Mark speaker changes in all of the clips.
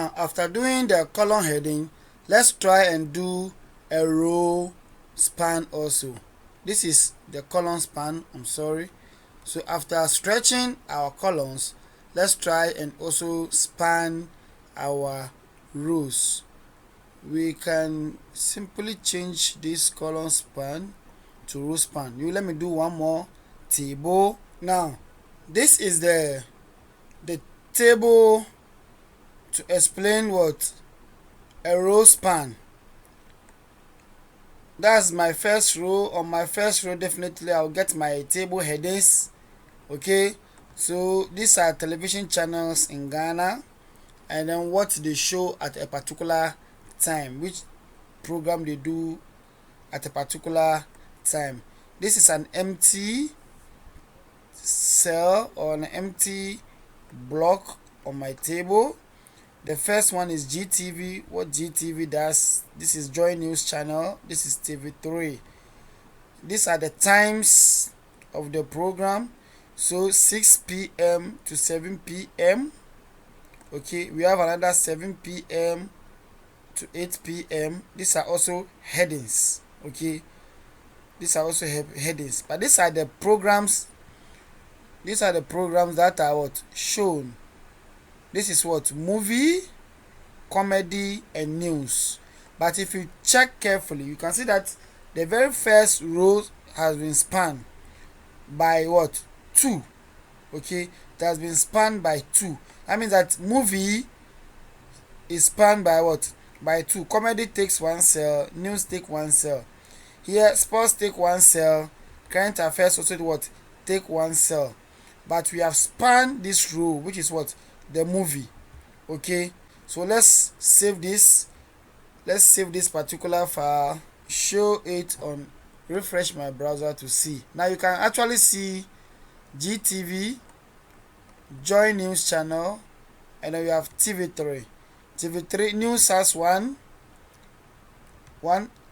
Speaker 1: Now, after doing the column heading, let's try and do a row span also. This is the column span, So after stretching our columns, let's try and also span our rows. We can simply change this column span to row span. Let me do one more table. Now, this is the table to explain what a row span. That's my first row. On my first row, definitely I'll get my table headings. Okay, so these are television channels in Ghana, and then what they show at a particular time, which program they do at a particular time. This is an empty cell or an empty block on my table. The first one is GTV. What GTV does, this is Joy News Channel, this is TV3. These are the times of the program. So 6 p.m. to 7 p.m. Okay, we have another 7 p.m. to 8 p.m. These are also headings. Okay, these are also headings, but these are the programs. These are the programs that are what shown. This is what movie, comedy, and news. But if you check carefully, you can see that the very first row has been spanned by what? 2. Okay, it has been spanned by 2. That means that movie is spanned by what? By 2. Comedy takes 1 cell, news take 1 cell. Here, sports take 1 cell, current affairs also what? Take 1 cell. But we have spanned this row, which is what? The movie. Okay, so let's save this. Let's save this particular file, show it on, refresh my browser to see. Now you can actually see GTV, Joy News Channel, and then we have TV3. TV3 news has 1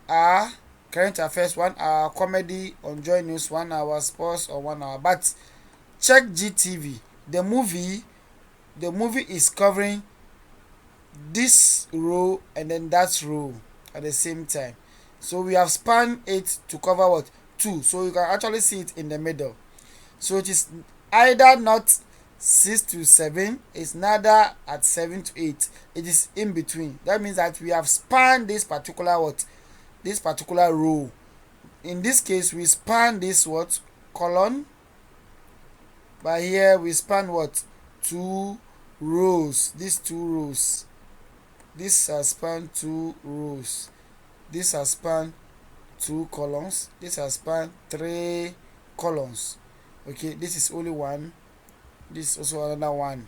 Speaker 1: hour, current affairs 1 hour, comedy on Joy News 1 hour, sports on 1 hour. But check GTV, the movie is covering this row and then that row at the same time. So we have spanned it to cover what? 2. So you can actually see it in the middle. So it is either not 6 to 7, it's neither at 7 to 8. It is in between. That means that we have spanned this particular what? This particular row. In this case, we span this what? Column. But here we span what? 2 rows. These 2 rows. This has spanned 2 rows. This has spanned 2 columns. This has spanned 3 columns. Okay, this is only 1. This is also another 1.